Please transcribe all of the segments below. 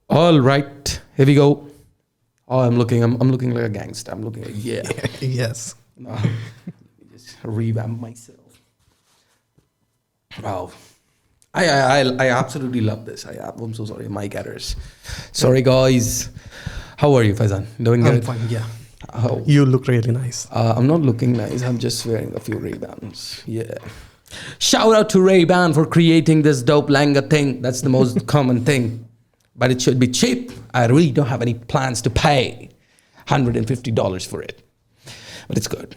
All right, here we go. Oh, I'm looking like a gangster. I'm looking like, yeah. Yes. No, let me just revamp myself. Wow. I absolutely love this. I'm so sorry. Mic errors. Sorry, guys. How are you, Faizan? Doing I'm good? fine, yeah. How? You look really nice. I'm not looking nice. I'm just wearing a few Ray-Bans. Yeah. Shout out to Ray-Ban for creating this dope langa thing. That's the most common thing. But it should be cheap. I really don't have any plans to pay $150 for it. But it's good.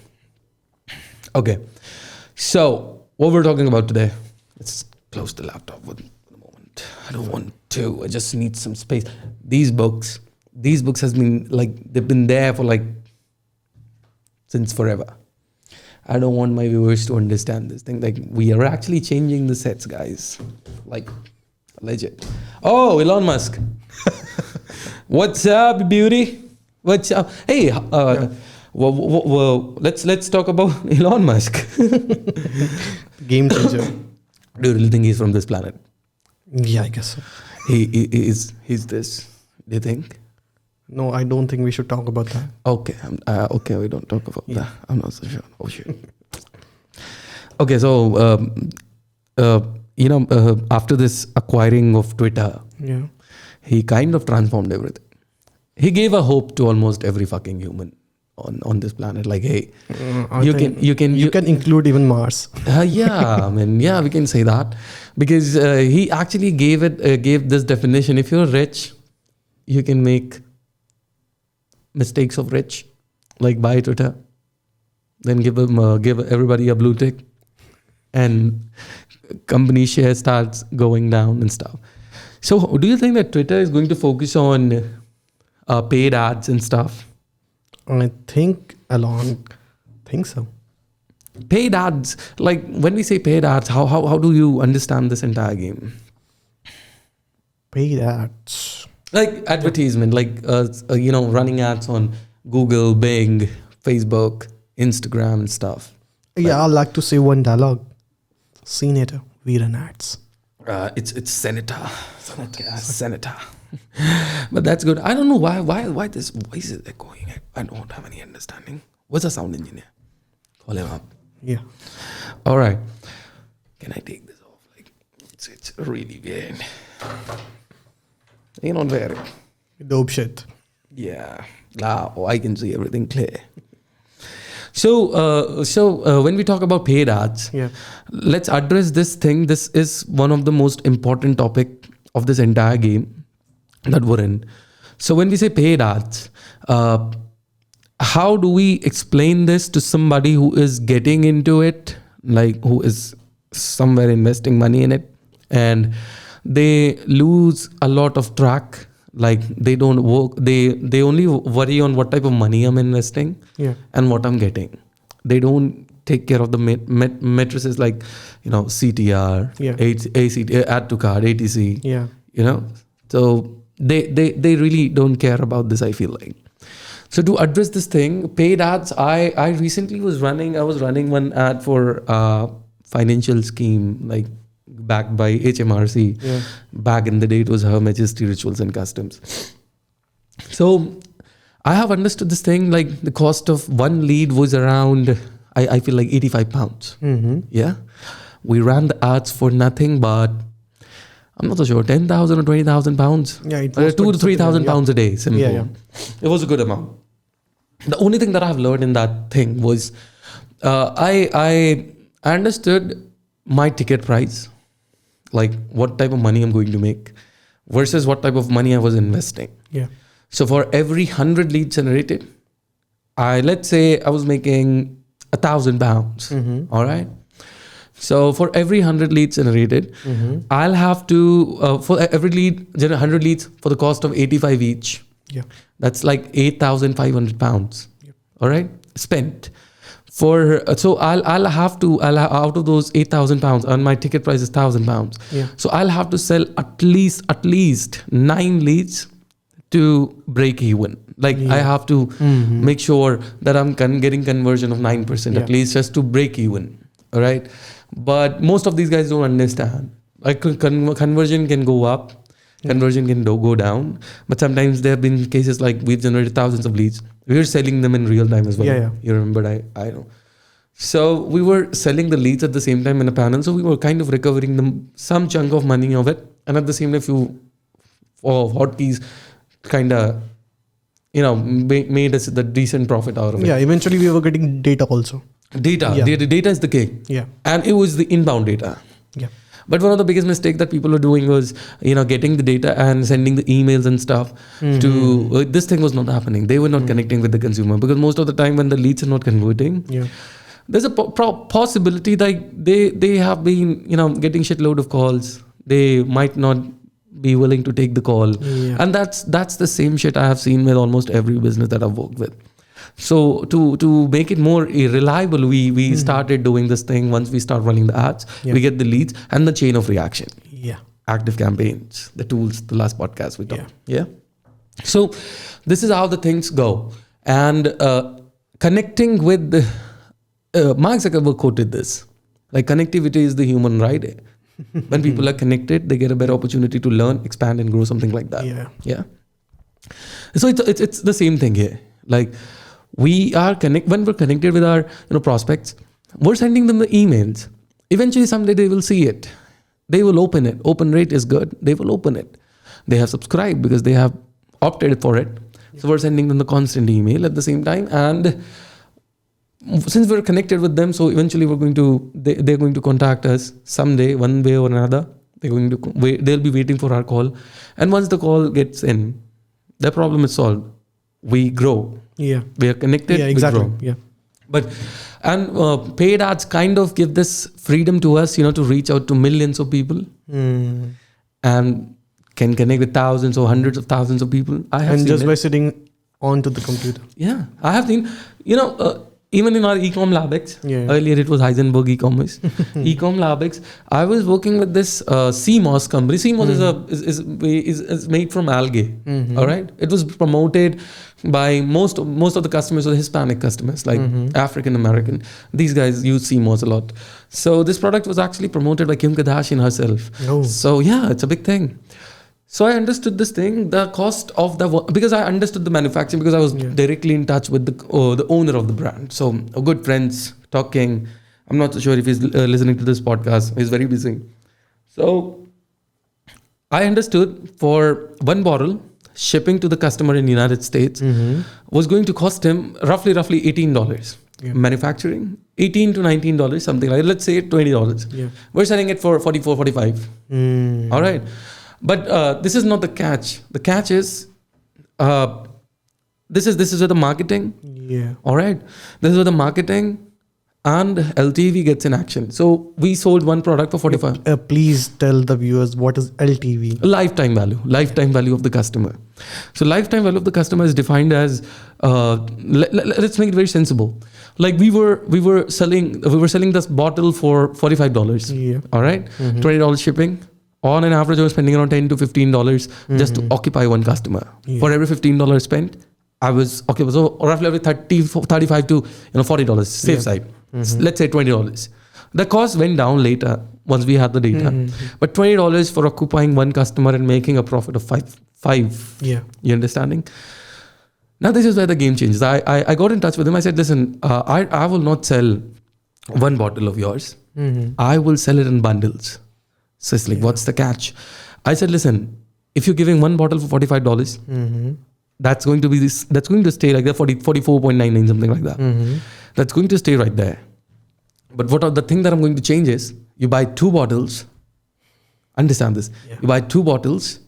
Okay. So, what we're talking about today. Let's close the laptop for the moment. I don't want to. I just need some space. These books has been like, they've been there for like, since forever. I don't want my viewers to understand this thing. Like, we are actually changing the sets, guys. Like, legit. Oh, Elon Musk. What's up, beauty? What's up? Hey, let's talk about Elon Musk. Game changer. Do you really think he's from this planet? Yeah, I guess so. He's this. Do you think? No, I don't think we should talk about that. Okay, okay, we don't talk about that. I'm not so sure. Oh shit. Okay, so after this acquiring of Twitter, Yeah. he kind of transformed everything. He gave a hope to almost every fucking human on this planet. Like, hey, you can include even Mars. yeah, I mean, yeah, we can say that because he actually gave this definition. If you're rich, you can make mistakes of rich, like buy Twitter, then give everybody a blue tick, and company share starts going down and stuff. So, do you think that Twitter is going to focus on paid ads and stuff? I think Elon thinks so. Paid ads, like when we say paid ads, how do you understand this entire game? Paid ads. Like advertisement, like running ads on Google, Bing, Facebook, Instagram, and stuff. Yeah, I'd like to say one dialogue. Senator, we run ads. It's Senator. Yeah, Senator. But that's good. I don't know why this voice is echoing. I don't have any understanding. What's a sound engineer? Call him up. Yeah. All right. Can I take this off? Like, it's really weird. You don't wear it. Dope shit. Yeah. Now I can see everything clear. So when we talk about paid ads, Yeah. let's address this thing. This is one of the most important topic of this entire game that we're in. So when we say paid ads, how do we explain this to somebody who is getting into it, like who is somewhere investing money in it, and they lose a lot of track? Like they don't work. They only worry on what type of money I'm investing, Yeah. and what I'm getting. They don't take care of the matrices like, CTR, Yeah. ACT, add to cart, ATC. Yeah. So they really don't care about this, I feel like. So to address this thing, paid ads, I recently was running one ad for financial scheme, like backed by HMRC. Yeah. Back in the day, it was Her Majesty Rituals and Customs. So I have understood this thing, like the cost of one lead was around, I feel like £85. Mm-hmm. Yeah. We ran the ads for nothing but, I'm not so sure, 10,000 or 20,000 pounds. Yeah, it was 2,000 to 3,000 yeah. pounds a day. Simple. Yeah. It was a good amount. The only thing that I've learned in that thing was I understood my ticket price, like what type of money I'm going to make versus what type of money I was investing. Yeah. So for every 100 leads generated, let's say I was making £1,000. Mm-hmm. All right. So for every 100 leads generated, Mm-hmm. I'll have to, for every lead, 100 leads for the cost of 85 each. Yeah. That's like £8,500. Yep. All right. Spent. So I'll have to, out of those £8,000, and my ticket price is £1,000. Yeah. So I'll have to sell at least 9 leads to break even. Like I have to Mm-hmm. make sure that I'm getting conversion of 9% Yeah. at least, just to break even. All right. But most of these guys don't understand. Like conversion can go up, conversion can go down. But sometimes there have been cases like we've generated thousands of leads. We were selling them in real time as well. Yeah. You remember, I know. So we were selling the leads at the same time in a panel. So we were kind of recovering them some chunk of money of it. And at the same time, few hotkeys kind of, made us the decent profit out of it. Yeah, eventually we were getting data also. Data. Yeah. The data is the key. Yeah. And it was the inbound data. Yeah. But one of the biggest mistakes that people were doing was, getting the data and sending the emails and stuff to, this thing was not happening. They were not connecting with the consumer, because most of the time when the leads are not converting, there's a possibility that they have been, getting shitload of calls. They might not be willing to take the call. Yeah. And that's the same shit I have seen with almost every business that I've worked with. So to make it more reliable, we started doing this thing. Once we start running the ads, we get the leads and the chain of reaction. Yeah. Active campaigns, the tools, the last podcast we talked. Yeah. So this is how the things go. And connecting with Mark Zuckerberg quoted this. Like, connectivity is the human right. When people are connected, they get a better opportunity to learn, expand, and grow, something like that. Yeah. So it's the same thing here. Like, when we're connected with our prospects, we're sending them the emails. Eventually, someday they will see it. They will open it. Open rate is good. They will open it. They have subscribed because they have opted for it. So we're sending them the constant email at the same time. And since we're connected with them, so eventually they're going to contact us someday, one way or another. They'll be waiting for our call. And once the call gets in, the problem is solved. We grow. Yeah. We are connected. Yeah, exactly. We grow. Yeah. But paid ads kind of give this freedom to us, to reach out to millions of people and can connect with thousands or hundreds of thousands of people. By sitting onto the computer. Yeah, I have seen, even in our ecom labx, earlier it was Heisenberg e-commerce, ecom labx, I was working with this CMOS company. CMOS is made from algae. All right, it was promoted by most of the customers are Hispanic customers, like African American. These guys use CMOS a lot. So this product was actually promoted by Kim Kardashian herself. So yeah, it's a big thing. So I understood this thing, the cost of because I understood the manufacturing, because I was directly in touch with the owner of the brand. So good friends talking. I'm not so sure if he's listening to this podcast. He's very busy. So I understood for one bottle, shipping to the customer in the United States was going to cost him roughly $18. Yeah. Manufacturing, $18 to $19, something like that. Let's say $20. Yeah. We're selling it for $44, $45. All right. But this is not the catch. The catch is, this is where the marketing. Yeah. All right. This is where the marketing and LTV gets in action. So we sold one product for 45. Please tell the viewers what is LTV. Lifetime value of the customer. So lifetime value of the customer is defined as, let's make it very sensible. Like we were selling this bottle for $45. Yeah. All right. $20 shipping. On an average, I was spending around $10 to $15 just to occupy one customer. Yeah. For every $15 spent, I was occupied. So roughly every $35 to $40 safe side. Let's say $20. The cost went down later once we had the data. But $20 for occupying one customer and making a profit of five. Yeah. You understanding? Now this is where the game changes. I got in touch with him. I said, listen, I will not sell one bottle of yours. I will sell it in bundles. So it's like, what's the catch? I said, listen, if you're giving one bottle for $45, that's going to stay like that, 44.99, something like that. That's going to stay right there. But the thing that I'm going to change is, you buy 2 bottles. Understand this. Yeah. You buy 2 bottles,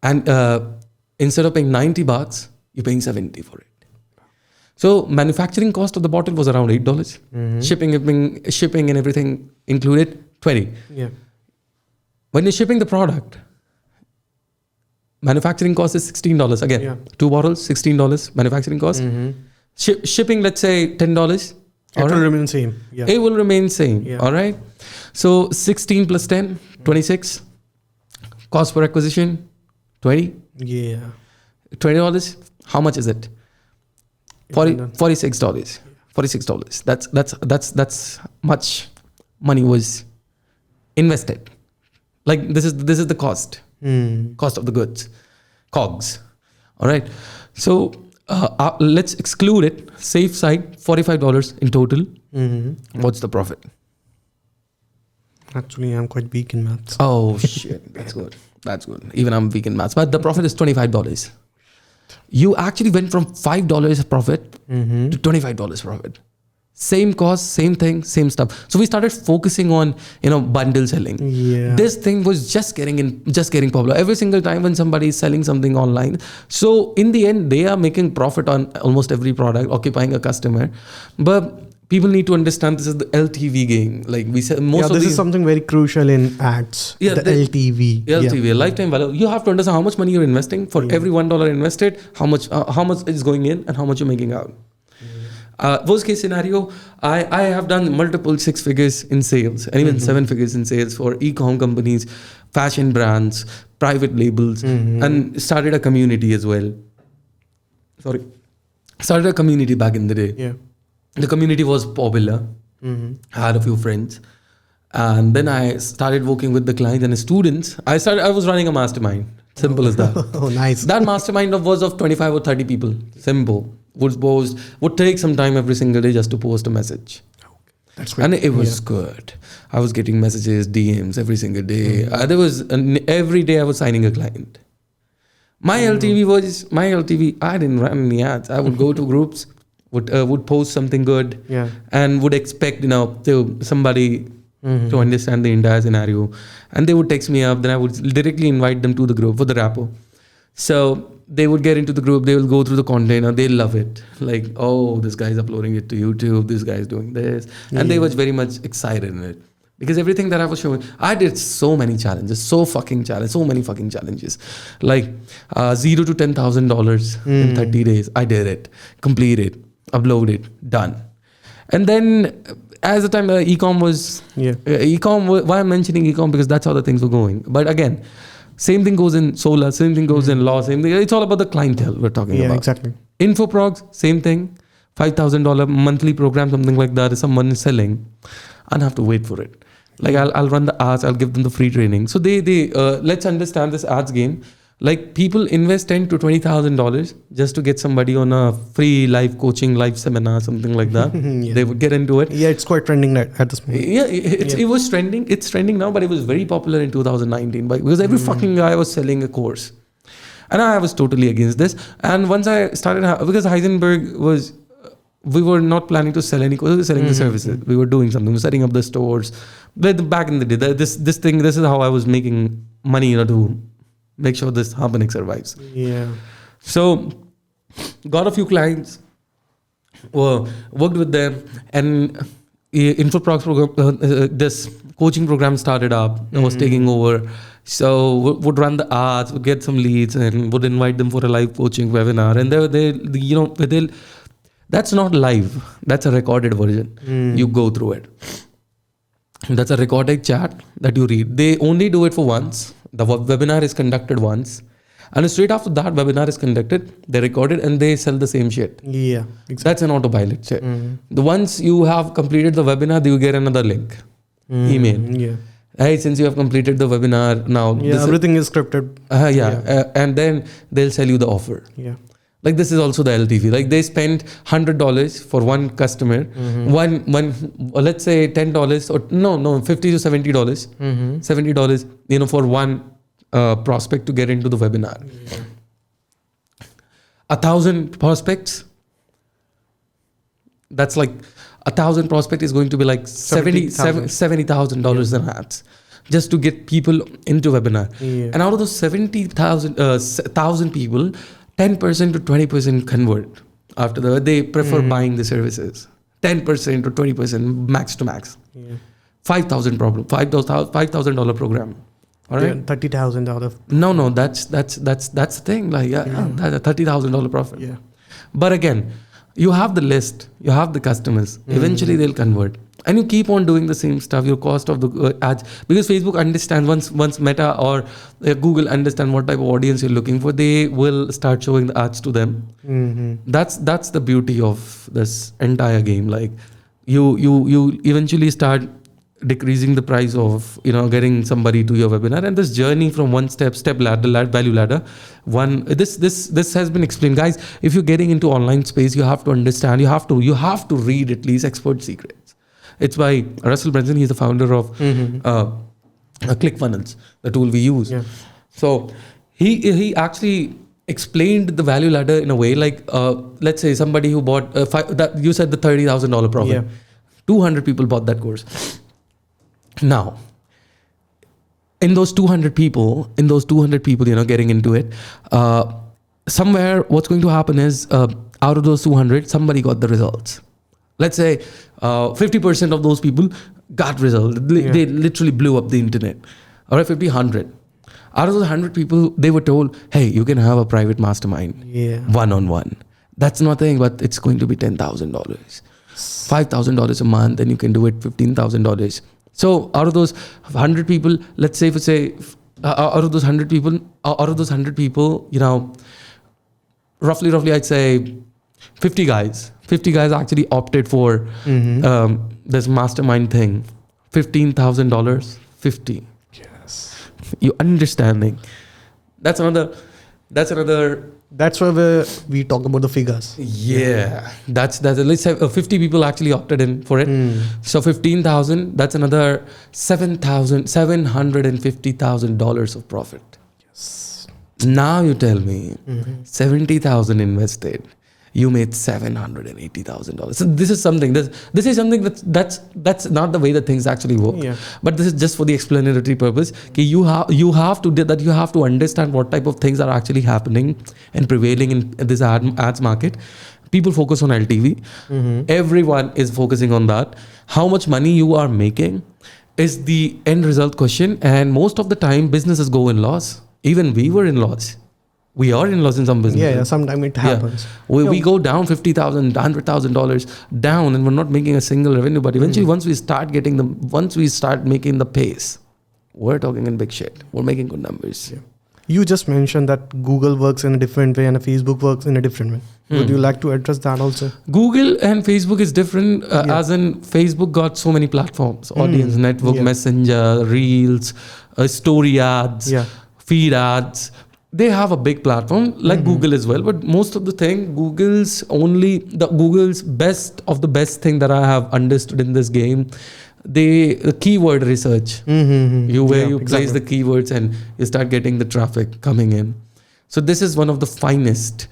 and instead of paying $90, you're paying $70 for it. So manufacturing cost of the bottle was around $8. Shipping and everything included $20. Yeah. When you're shipping the product, manufacturing cost is $16. Again, 2 bottles, $16 manufacturing cost. Shipping, let's say $10. It will remain same. Yeah. It will remain same. Yeah. All right. So 16 plus 10, 26. Cost per acquisition, 20. Yeah. $20. How much is it? $46. $46. That's much money was invested. Like this is the cost. cost of the goods, COGS. All right. So let's exclude it. Safe side, $45 in total. What's the profit? Actually, I'm quite weak in maths. Oh shit, that's good. That's good. Even I'm weak in maths, but the profit is $25. You actually went from $5 profit to $25 profit. Same cost, same thing, same stuff. So we started focusing on bundle selling. Yeah. This thing was just getting popular every single time when somebody is selling something online. So in the end, they are making profit on almost every product, occupying a customer. But people need to understand this is the LTV game. Like we said, this is something very crucial in ads. Yeah, the LTV. LTV, lifetime value. You have to understand how much money you're investing. For every $1 invested, how much is going in and how much you're making out. Worst case scenario, I have done multiple 6 figures in sales and even 7 figures in sales for e-com companies, fashion brands, private labels, and started a community as well. Started a community back in the day. Yeah. The community was popular. I had a few friends. And then I started working with the clients and the students. I was running a mastermind. Simple as that. Oh, nice. That mastermind was of 25 or 30 people. Simple. Would take some time every single day just to post a message. That's great. And it was good. I was getting messages, DMs every single day. Every day I was signing a client. My LTV, I didn't run any ads. I would go to groups, would post something good, and would expect somebody to understand the entire scenario, and they would text me up. Then I would directly invite them to the group for the rapport. So they would get into the group, they will go through the content and they love it. Like, oh, this guy's uploading it to YouTube, this guy's doing this. And they were very much excited in it. Because everything that I was showing, I did so many challenges, so many fucking challenges. Like $0 to $10,000 in 30 days. I did it, completed, uploaded, done. And then as the time e-com was, why I'm mentioning e-com, because that's how the things were going. But again, same thing goes in solar, same thing goes in law, same thing. It's all about the clientele we're talking about. Yeah, exactly. Infoprogs, same thing. $5,000 monthly program, something like that. If someone is selling, I don't have to wait for it. Like I'll run the ads, I'll give them the free training. So they let's understand this ads game. Like people invest $10,000 to $20,000 just to get somebody on a free live coaching, live seminar, something like that. They would get into it. Yeah, it's quite trending at this point. Yeah, it was trending. It's trending now, but it was very popular in 2019 because every fucking guy was selling a course. And I was totally against this. And once I started, because Heisenberg was, we were not planning to sell any courses, we were selling the services. We were doing something, we were setting up the stores. But back in the day, this is how I was making money, to make sure this happening survives. Yeah. So, got a few clients, worked with them, and Infoprox program, this coaching program started up. I was taking over. So would run the ads, would get some leads, and would invite them for a live coaching webinar. And that's not live. That's a recorded version. You go through it. That's a recorded chat that you read. They only do it for once. The webinar is conducted once. And straight after that webinar is conducted, they record it and they sell the same shit. Yeah, exactly. That's an autopilot shit. Once you have completed the webinar, you get another link, email. Yeah. Hey, since you have completed the webinar now. Yeah, everything is scripted. And then they'll sell you the offer. Yeah. Like this is also the LTV. Like they spend $100 for one customer. Let's say $10 or $50 to $70. $70, for one prospect to get into the webinar. 1,000 prospects. That's like 1,000 prospect is going to be like $70,000 in ads just to get people into webinar. Yeah. And out of those 1,000 people, 10% to 20% convert after they prefer buying the services. 10% to 20% max to max. Yeah. $5,000 program. All right. Yeah, 30,000 out of. No, that's the thing. Like that's a $30,000 profit. Yeah. But again, you have the list, you have the customers. Eventually, they'll convert, and you keep on doing the same stuff. Your cost of the ads, because Facebook understands once Meta or Google understand what type of audience you're looking for, they will start showing the ads to them. That's the beauty of this entire game. Like you eventually start decreasing the price of getting somebody to your webinar, and this journey from one step ladder, value ladder. This has been explained, guys. If you're getting into online space, you have to understand. You have to read at least Expert Secrets. It's by Russell Brunson. He's the founder of ClickFunnels, the tool we use. Yeah. So he actually explained the value ladder in a way like, let's say somebody who bought that you said the $30,000 profit. Yeah. 200 people bought that course. Now, in those 200 people, getting into it, somewhere what's going to happen is out of those 200, somebody got the results. Let's say 50% of those people got results. They literally blew up the internet. All right, 50, 100. Out of those 100 people, they were told, hey, you can have a private mastermind, one-on-one. That's nothing, but it's going to be $10,000. $5,000 a month, and you can do it $15,000. So out of those 100 people, let's say, out of those 100 people, roughly, I'd say 50 guys actually opted for this mastermind thing. $15,000, 50. Yes. You understanding? That's where we talk about the figures. Yeah, that's let's say 50 people actually opted in for it. So 15,000. That's another $750,000 of profit. Yes. Now you tell me, 70,000 invested, you made $780,000. So this is something. This is something that's not the way that things actually work. Yeah. But this is just for the explanatory purpose. You have to do that. You have to understand what type of things are actually happening and prevailing in this ads market. People focus on LTV. Everyone is focusing on that. How much money you are making is the end result question. And most of the time, businesses go in loss. Even we were in loss. We are in loss in some businesses. Yeah, sometimes it happens. We go down $50,000, $100,000 down, and we're not making a single revenue. But eventually, once we start making the pace, we're talking in big shit. We're making good numbers. Yeah. You just mentioned that Google works in a different way and Facebook works in a different way. Would you like to address that also? Google and Facebook is different, as in Facebook got so many platforms: audience network, Messenger, Reels, story ads, feed ads. They have a big platform like Google as well, but most of the thing, Google's best of the best thing that I have understood in this game, the keyword research. You place the keywords and you start getting the traffic coming in. So this is one of the finest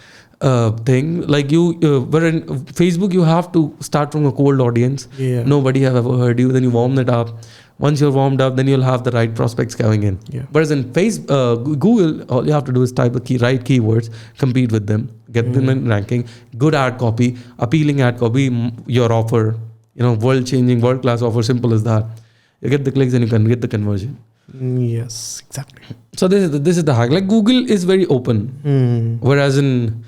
thing. Like where in Facebook, you have to start from a cold audience. Yeah. Nobody have ever heard you. Then you warm it up. Once you're warmed up, then you'll have the right prospects coming in. Yeah. Whereas in Google, all you have to do is type the right keywords, compete with them, get them in ranking, good ad copy, appealing ad copy, your offer, world-changing, world-class offer, simple as that. You get the clicks and you can get the conversion. Yes, exactly. So this is the hack. Like Google is very open, whereas in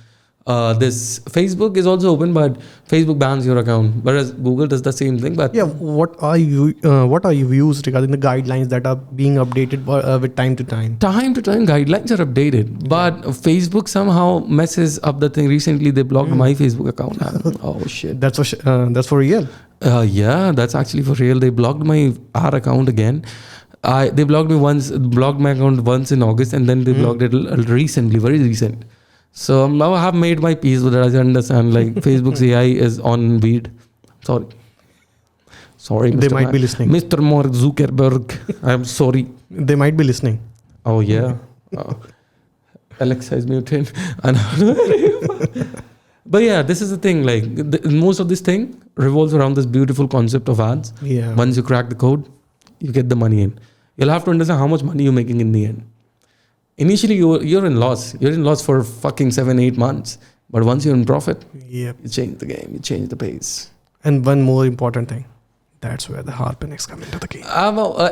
this Facebook is also open, but Facebook bans your account, whereas Google does the same thing. But what are your views regarding the guidelines that are being updated with time to time? Time to time guidelines are updated, but Facebook somehow messes up the thing. Recently, they blocked my Facebook account. Oh shit! That's for real. Yeah, that's actually for real. They blocked our account again. They blocked my account once in August, and then they blocked it recently, very recent. So now I have made my peace with it. I understand, like Facebook's AI is on weed. Sorry, they might be listening. Mr. Mark Zuckerberg, I'm sorry. They might be listening. Oh yeah. Alexa is muted. But yeah, this is the thing. Like most of this thing revolves around this beautiful concept of ads. Yeah. Once you crack the code, you get the money in. You'll have to understand how much money you're making in the end. Initially, you're in loss. You're in loss for fucking 7-8 months. But once you're in profit, you change the game. You change the pace. And one more important thing. That's where the Harpinix come into the game.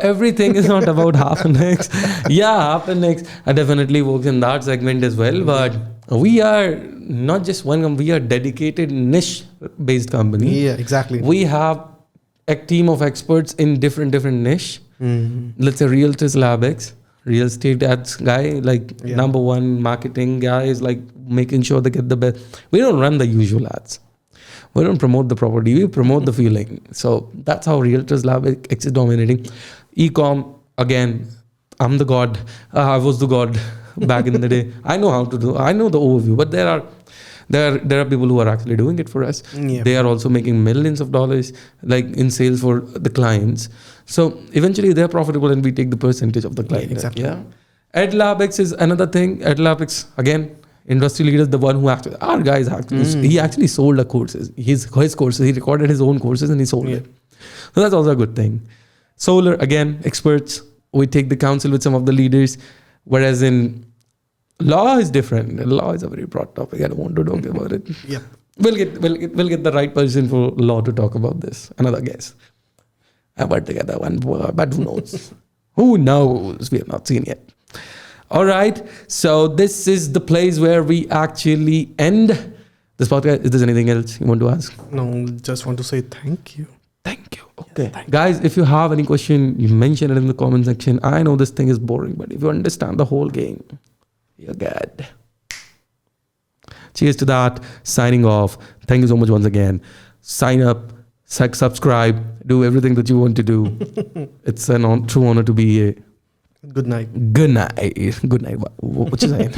Everything is not about Harpinix. Yeah, Harpinix definitely works in that segment as well. But we are not just one company. We are dedicated niche-based company. Yeah, exactly. We have a team of experts in different niche. Let's say Realtors LabX. Real estate ads guy, number one marketing guy is like making sure they get the best. We don't run the usual ads. We don't promote the property, we promote the feeling. So that's how Realtors Lab X is dominating. E-com, again, I'm the god. I was the god back in the day. I know how to do, I know the overview, but there are people who are actually doing it for us. Yeah. They are also making millions of dollars like in sales for the clients. So eventually they're profitable and we take the percentage of the client. Yeah, exactly. Yeah. AdLabX is another thing. AdLabX, again, industry leader is the one who actually, our guys actually, he actually sold the courses. His courses, he recorded his own courses and he sold it. So that's also a good thing. Solar, again, experts. We take the counsel with some of the leaders. Whereas in law is different. Law is a very broad topic. I don't want to talk about it. Yeah. We'll get the right person for law to talk about this. Another guest. But together one, but who knows? Who knows? We have not seen yet. All right. So this is the place where we actually end this podcast. Is there anything else you want to ask? No, just want to say thank you. Thank you. Okay. Guys, if you have any question, you mention it in the comment section. I know this thing is boring, but if you understand the whole game, you're good. Cheers to that. Signing off. Thank you so much once again. Sign up, subscribe, do everything that you want to do. It's a true honor to be here. Good night. Good night. Good night. What you saying?